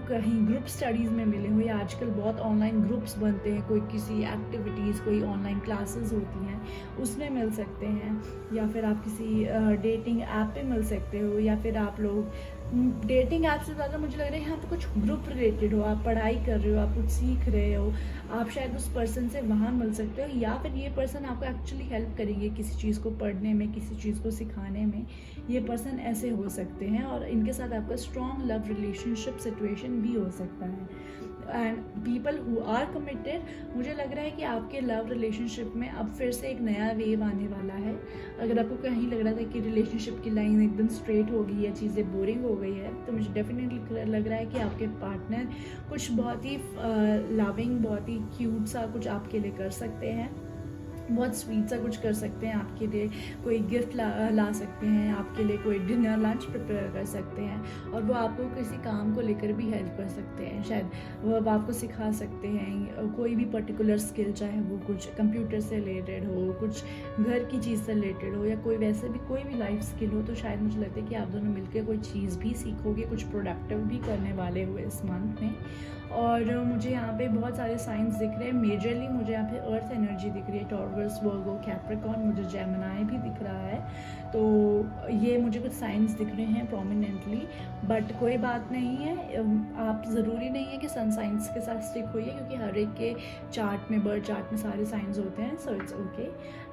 कहीं ग्रुप स्टडीज़ में मिले हो, या आजकल बहुत ऑनलाइन ग्रुप्स बनते हैं, कोई किसी एक्टिविटीज़, कोई ऑनलाइन क्लासेस होती हैं उसमें मिल सकते हैं, या फिर आप किसी डेटिंग ऐप पे मिल सकते हो, या फिर आप लोग डेटिंग ऐप से ज़्यादा मुझे लग रहा है यहाँ पे कुछ ग्रुप रिलेटेड हो, आप पढ़ाई कर रहे हो, आप कुछ सीख रहे हो, आप शायद उस पर्सन से वहाँ मिल सकते हो, या फिर ये पर्सन आपको एक्चुअली हेल्प करेंगे किसी चीज़ को पढ़ने में, किसी चीज़ को सिखाने में। ये पर्सन ऐसे हो सकते हैं और इनके साथ आपका स्ट्रॉन्ग लव रिलेशनशिप सिचुएशन भी हो सकता है। And people who are committed, मुझे लग रहा है कि आपके लव रिलेशनशिप में अब फिर से एक नया वेव आने वाला है। अगर आपको कहीं लग रहा था कि रिलेशनशिप की लाइन एकदम स्ट्रेट हो गई है, चीज़ें बोरिंग हो गई है, तो मुझे डेफिनेटली लग रहा है कि आपके पार्टनर कुछ बहुत ही लविंग, बहुत ही क्यूट सा कुछ आपके लिए कर सकते हैं, बहुत स्वीट सा कुछ कर सकते हैं आपके लिए, कोई गिफ्ट ला सकते हैं आपके लिए, कोई डिनर लंच प्रिपेयर कर सकते हैं, और वो आपको किसी काम को लेकर भी हेल्प कर सकते हैं। शायद वो अब आपको सिखा सकते हैं कोई भी पर्टिकुलर स्किल, चाहे वो कुछ कंप्यूटर से रिलेटेड हो, कुछ घर की चीज़ से रिलेटेड हो, या कोई वैसे भी कोई भी लाइफ स्किल हो। तो शायद मुझे लगता है कि आप दोनों मिलकर कोई चीज़ भी सीखोगे, कुछ प्रोडक्टिव भी करने वाले हो इस मंथ में। और मुझे यहाँ पे बहुत सारे साइंस दिख रहे हैं, मेजरली मुझे यहाँ पे अर्थ एनर्जी दिख रही है, टॉरस, वर्गो, कैप्रिकॉर्न, मुझे जेमिनी भी दिख रहा है। तो ये मुझे कुछ साइंस दिख रहे हैं प्रोमिनेंटली, बट कोई बात नहीं है, आप ज़रूरी नहीं है कि सन साइंस के साथ स्टिक होइए, क्योंकि हर एक के चार्ट में, बर्थ चार्ट में सारे साइंस होते हैं, सो इट्स ओके।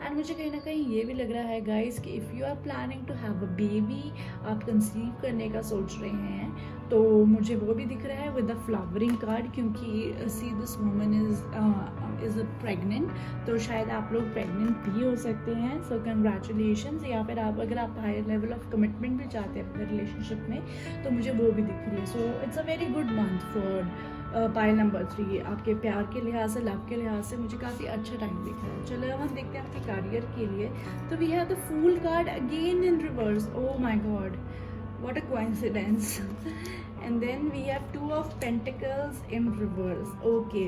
एंड मुझे कहीं ना कहीं ये भी लग रहा है गाइस कि if you are planning to have a baby, आप कंसीव करने का सोच रहे हैं, तो मुझे वो भी दिख रहा है विद द फ्लावरिंग कार्ड, क्योंकि see this woman is pregnant, तो शायद आप लोग प्रेग्नेंट भी हो सकते हैं। सो कंग्रेचुलेशंस। या फिर आप अगर आप हायर लेवल ऑफ कमिटमेंट भी चाहते हैं अपने रिलेशनशिप में, तो मुझे वो भी दिख रही है। So it's a very good month for pile number 3। आपके प्यार के लिहाज से, लव के लिहाज से मुझे काफ़ी अच्छा टाइम दिख रहा है। चलो अब हम देखते हैं आपके करियर के लिए। तो we have the fool card again in reverse, oh my god, what a coincidence. And then we have two of pentacles in reverse. Okay,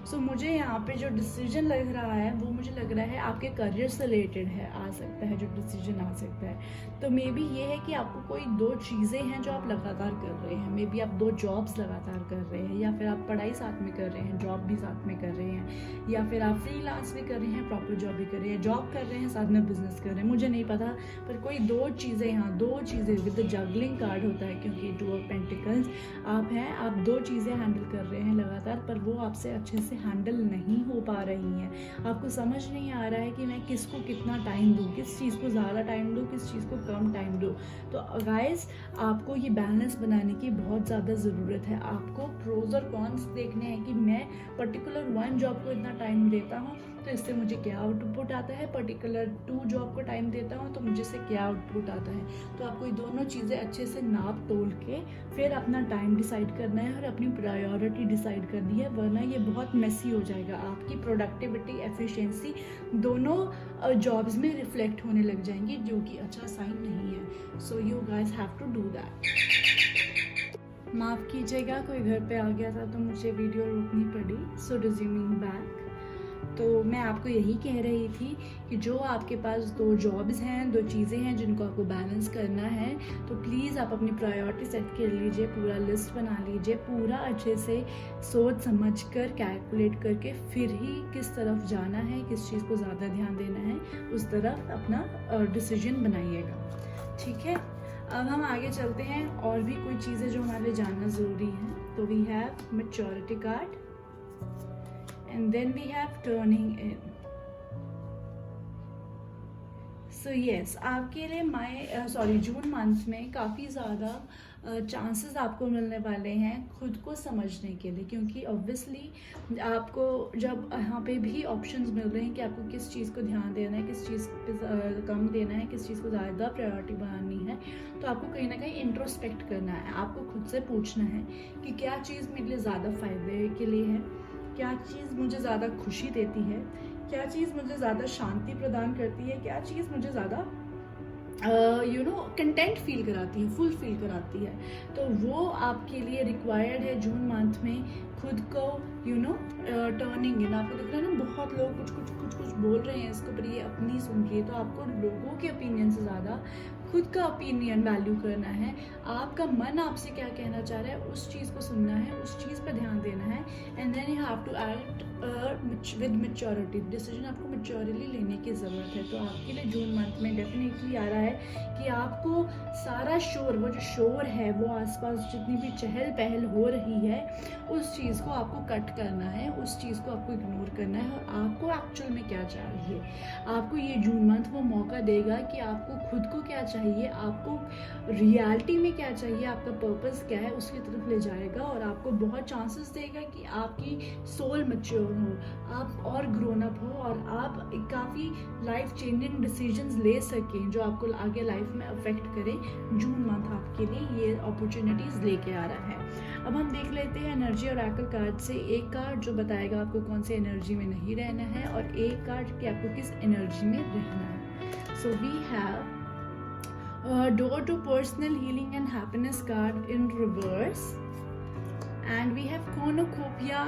so मुझे यहाँ पे जो डिसीजन लग रहा है वो मुझे लग रहा है आपके करियर से रिलेटेड है, आ सकता है जो डिसीजन आ सकता है। तो मे बी ये है कि आपको कोई दो चीज़ें हैं जो आप लगातार कर रहे हैं, मे बी आप दो जॉब्स लगातार कर रहे हैं, या फिर आप पढ़ाई साथ में कर रहे हैं, जॉब भी साथ में कर रहे हैं, या फिर आप फ्रीलांस भी कर रहे हैं, प्रॉपर जॉब भी कर रहे हैं, जॉब कर रहे हैं साथ में बिजनेस कर रहे हैं, मुझे नहीं पता, पर कोई दो चीज़ें, यहाँ दो चीज़ें विद द जगलिंग कार्ड होता है, क्योंकि टू ऑफ पेंटिकल्स आप हैं, आप दो चीज़ें हैंडल कर रहे हैं लगातार, पर वो आपसे अच्छे से हैंडल नहीं हो पा रही हैं। आपको समझ नहीं आ रहा है कि मैं किसको कितना टाइम दूँ, किस चीज़ को ज़्यादा टाइम दूँ, किस चीज़ को कम टाइम दूँ। तो गाइस, आपको ये बैलेंस बनाने की बहुत ज़्यादा ज़रूरत है। आपको प्रोज और कॉन्स देखने हैं कि मैं पर्टिकुलर वन जॉब को इतना टाइम देता हूँ तो इससे मुझे क्या आउटपुट आता है, पर्टिकुलर 2 जॉब को टाइम देता हूँ तो मुझे से क्या आउटपुट आता है। तो आपको ये दोनों चीज़ें अच्छे से नाप तोल के फिर अपना टाइम डिसाइड करना है और अपनी प्रायोरिटी डिसाइड करनी है, वरना ये बहुत मेसी हो जाएगा। आपकी प्रोडक्टिविटी, एफिशिएंसी दोनों जॉब्स में रिफ्लेक्ट होने लग जाएंगी, जो कि अच्छा साइन नहीं है। So you guys have to do that. माफ़ कीजिएगा, कोई घर पे आ गया था तो मुझे वीडियो रोकनी पड़ी। सो रिज्यूमिंग बैक, तो मैं आपको यही कह रही थी कि जो आपके पास 2 जॉब्स हैं, 2 चीज़ें हैं जिनको आपको बैलेंस करना है, तो प्लीज़ आप अपनी प्रायोरिटी सेट कर लीजिए, पूरा लिस्ट बना लीजिए, पूरा अच्छे से सोच समझ कर कैलकुलेट करके फिर ही किस तरफ जाना है, किस चीज़ को ज़्यादा ध्यान देना है, उस तरफ अपना डिसीजन बनाइएगा, ठीक है। अब हम आगे चलते हैं, और भी कोई चीज़ें जो हमारे लिए जानना ज़रूरी है। तो we have maturity card and then we have turning in. So yes, आपके लिए जून मंथ में काफ़ी ज़्यादा चांसेस आपको मिलने वाले हैं खुद को समझने के लिए, क्योंकि ऑब्वियसली आपको जब यहाँ पे भी ऑप्शंस मिल रहे हैं कि आपको किस चीज़ को ध्यान देना है, किस चीज़ पे कम देना है, किस चीज़ को ज़्यादा प्रायोरिटी बनानी है, तो आपको कहीं ना कहीं इंट्रोस्पेक्ट करना है। आपको खुद से पूछना है कि क्या चीज़ मेरे लिए ज़्यादा फ़ायदे के लिए है, क्या चीज़ मुझे ज़्यादा खुशी देती है, क्या चीज़ मुझे ज़्यादा शांति प्रदान करती है, क्या चीज़ मुझे ज़्यादा कंटेंट फील कराती है, फुल फील कराती है। तो वो आपके लिए रिक्वायर्ड है जून मंथ में खुद को टर्निंग इन। आपको दिख रहा है ना, बहुत लोग कुछ बोल रहे हैं इसके ऊपर, ये अपनी सुनिए। तो आपको लोगों के ओपिनियन से ज़्यादा खुद का ओपिनियन वैल्यू करना है। आपका मन आपसे क्या कहना चाह रहा है, उस चीज़ को सुनना है, उस चीज़ पर ध्यान देना है। And then you have to act with maturity. Decision आपको मैच्योरिटी लेने की ज़रूरत है। तो आपके लिए जून मंथ में डेफिनेटली आ रहा है कि आपको सारा शोर, वो जो शोर है, वो आसपास जितनी भी चहल पहल हो रही है, उस चीज़ को आपको कट करना है, उस चीज़ को आपको इग्नोर करना है। और आपको एक्चुअल में क्या चाहिए, आपको ये जून मंथ वो मौका देगा कि आपको खुद को क्या चाहिए, आपको रियलिटी में क्या चाहिए, आपका पर्पस क्या है, उसकी तरफ ले जाएगा। और आपको बहुत चांसेस देगा कि आपकी सोल मैच्योर हो, आप और ग्रोन अप हो, और आप काफ़ी लाइफ चेंजिंग डिसीजंस ले सकें जो आपको आगे लाइफ में अफेक्ट करें। जून मंथ आपके लिए ये अपॉर्चुनिटीज़ लेके आ रहा है। अब हम देख लेते हैं एनर्जी ऑरेकल कार्ड से एक कार्ड जो बताएगा आपको कौन सी एनर्जी में नहीं रहना है, और एक कार्ड कि आपको किस एनर्जी में रहना है। So we have door to personal healing and happiness card in reverse, and we have cornucopia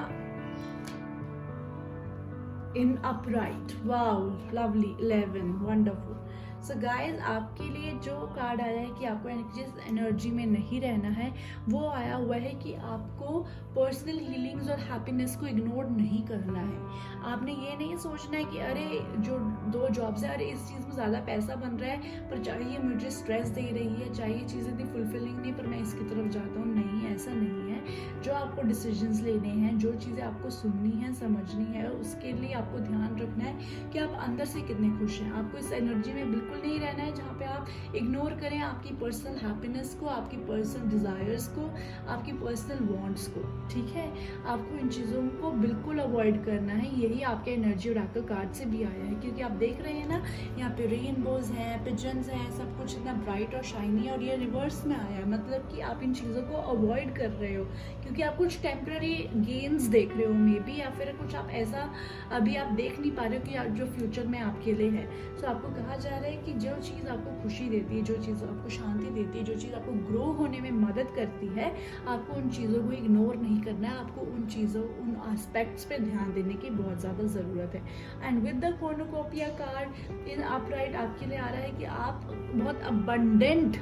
in upright. Wow, lovely, 11, wonderful. So guys, आपके लिए जो कार्ड आया है कि आपको जिस एनर्जी में नहीं रहना है, वो आया हुआ है कि आपको पर्सनल हीलिंग्स और हैप्पीनेस को इग्नोर नहीं करना है। आपने ये नहीं सोचना है कि अरे जो 2 जॉब्स है, अरे इस चीज़ में ज़्यादा पैसा बन रहा है पर चाहिए मुझे स्ट्रेस दे रही है, चाहिए चीज़ें इतनी फुलफिलिंग नहीं पर मैं इसकी तरफ जाता हूँ। नहीं, ऐसा नहीं है। जो आपको डिसीजंस लेने हैं, जो चीज़ें आपको सुननी है, समझनी है, उसके लिए आपको ध्यान रखना है कि आप अंदर से कितने खुश हैं। आपको इस एनर्जी में बिल्कुल नहीं रहना है जहाँ पे आप इग्नोर करें आपकी पर्सनल हैप्पीनेस को, आपकी पर्सनल डिज़ायर्स को, आपकी पर्सनल वांट्स को, ठीक है। आपको इन चीज़ों को बिल्कुल अवॉइड करना है। यही आपके एनर्जी ऑरेकल कार्ड से भी आया है, क्योंकि आप देख रहे हैं ना, यहाँ पे रेनबोज हैं, पिजन्स हैं, सब कुछ इतना ब्राइट और शाइनी है, और ये रिवर्स में आया है। मतलब कि आप इन चीज़ों को अवॉइड कर रहे हो क्योंकि आप कुछ टेम्पररी गेन्स देख रहे हो मे बी, या फिर कुछ आप ऐसा अभी आप देख नहीं पा रहे हो कि जो फ्यूचर में आपके लिए है। तो आपको कहा जा रहा है कि जो चीज़ आपको खुशी देती है, जो चीज़ आपको शांति देती है, जो चीज़ आपको ग्रो होने में मदद करती है, आपको उन चीज़ों को इग्नोर नहीं करना है। आपको उन चीज़ों, उन एस्पेक्ट्स पे ध्यान देने की बहुत ज़्यादा ज़रूरत है। And with the cornucopia card in upright आपके लिए आ रहा है कि आप बहुत अबंडेंट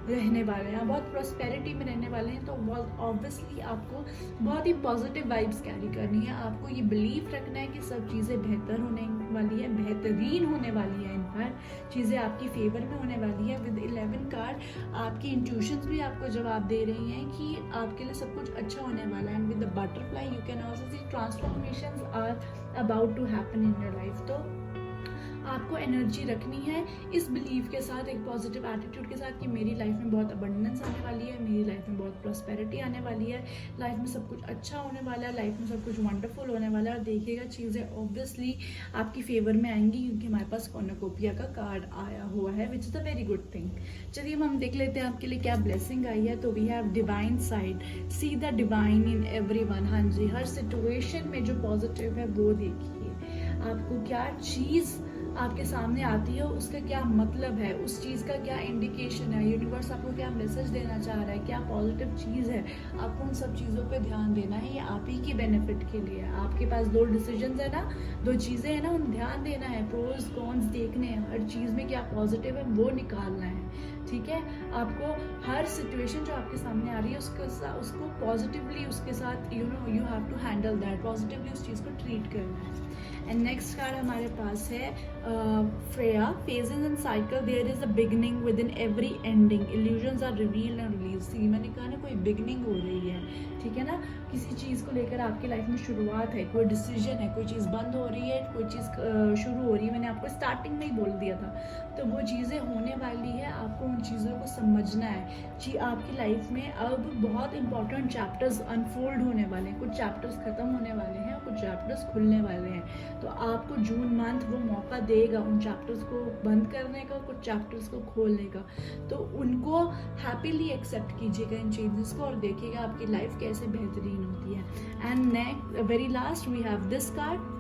रहने वाले हैं, बहुत प्रॉस्पेरिटी में रहने वाले हैं। तो बहुत ऑब्वियसली आपको बहुत ही पॉजिटिव वाइब्स कैरी करनी है। आपको ये बिलीव रखना है कि सब चीज़ें बेहतर होने वाली है, बेहतरीन होने वाली है, इनफैक्ट चीज़ें आपकी फेवर में होने वाली है। विद 11 कार्ड आपकी इंट्यूशंस भी आपको जवाब दे रही हैं कि आपके लिए सब कुछ अच्छा होने वाला है। And with the butterfly you can also see transformations are about to happen in your life. तो आपको एनर्जी रखनी है इस बिलीव के साथ, एक पॉजिटिव एटीट्यूड के साथ कि मेरी लाइफ में बहुत अबंडेंस आने वाली है, मेरी लाइफ में बहुत प्रॉस्पेरिटी आने वाली है, लाइफ में सब कुछ अच्छा होने वाला है, लाइफ में सब कुछ वंडरफुल होने वाला है। और देखिएगा चीज़ें ऑब्वियसली आपकी फेवर में आएंगी क्योंकि हमारे पास कॉर्नुकोपिया का कार्ड आया हुआ है, which is a very good thing. चलिए हम देख लेते हैं आपके लिए क्या ब्लेसिंग आई है। तो we have divine side, see the divine in everyone. हाँ जी, हर सिचुएशन में जो पॉजिटिव है वो देखिए। आपको क्या चीज़ आपके सामने आती है, उसका क्या मतलब है, उस चीज़ का क्या इंडिकेशन है, यूनिवर्स आपको क्या मैसेज देना चाह रहा है, क्या पॉजिटिव चीज़ है। आपको उन सब चीज़ों पे ध्यान देना है, ये आप ही की बेनिफिट के लिए है। आपके पास 2 डिसीजंस है ना, 2 चीज़ें हैं ना, उन ध्यान देना है, प्रोज कॉन्स देखने हैं, हर चीज़ में क्या पॉजिटिव है वो निकालना है। ठीक है। आपको हर सिचुएशन जो आपके सामने आ रही है उसको पॉजिटिवली उसके साथ you have to handle that, positively उस चीज़ को ट्रीट करना है। एंड नेक्स्ट कार्ड हमारे पास है Freya, phases and cycle, there is a beginning within every ending, illusions are revealed and release. मैंने कहा ना, कोई बिगनिंग हो रही है, ठीक है ना, किसी चीज़ को लेकर आपकी लाइफ में शुरुआत है, कोई डिसीजन है, कोई चीज़ बंद हो रही है, कोई चीज़ शुरू हो रही है। मैंने आपको स्टार्टिंग में ही बोल दिया था, तो वो चीज़ें होने वाली है, आपको उन चीज़ों को समझना है। आपकी लाइफ में अब बहुत इंपॉर्टेंट चैप्टर्स अनफोल्ड होने वाले हैं, कुछ चैप्टर्स ख़त्म होने वाले हैं और कुछ चैप्टर्स खुलने वाले हैं। तो आपको जून मंथ वो मौका देगा उन चैप्टर्स को बंद करने का, कुछ चैप्टर्स को खोलने का। तो उनको हैप्पीली एक्सेप्ट कीजिएगा, इन चेंजेस को, और देखिएगा आपकी लाइफ कैसे बेहतरीन होती है। And next very last we have this card,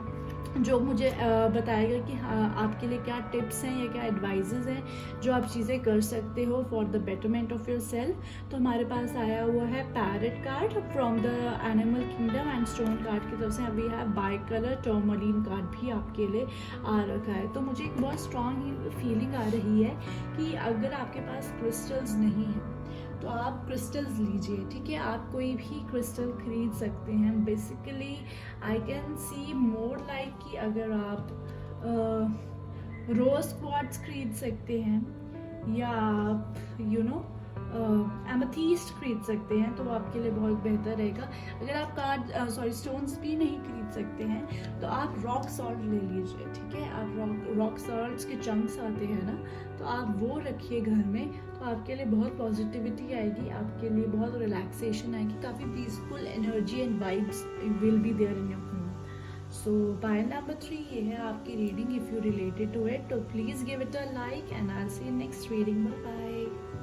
जो मुझे बताएगा कि हाँ, आपके लिए क्या टिप्स हैं या क्या एडवाइजेज़ हैं जो आप चीज़ें कर सकते हो for the betterment of your self. तो हमारे पास आया हुआ है parrot card from the animal kingdom and stone card की तरफ से अभी है बाई कलर टर्मोलिन कार्ड भी आपके लिए आ रखा है। तो मुझे एक बहुत स्ट्रॉन्ग फीलिंग आ रही है कि अगर आपके पास क्रिस्टल्स नहीं हैं तो आप क्रिस्टल्स लीजिए, ठीक है। आप कोई भी क्रिस्टल खरीद सकते हैं। Basically I can see more like कि अगर आप रोज क्वार्ट्स खरीद सकते हैं या आप एमेथीस्ट खरीद सकते हैं, तो वो आपके लिए बहुत बेहतर रहेगा। अगर आप स्टोन्स भी नहीं खरीद सकते हैं तो आप रॉक सॉल्ट ले लीजिए, ठीक है। आप रॉक सॉल्ट्स के चंक्स आते हैं ना, तो आप वो रखिए घर में, तो आपके लिए बहुत पॉजिटिविटी आएगी, आपके लिए बहुत रिलैक्सेशन आएगी, काफ़ी peaceful energy and vibes will be there in your home. So bye number 3 ये है आपकी reading. If you related to it तो please give it a like and I will see you next reading. Bye bye.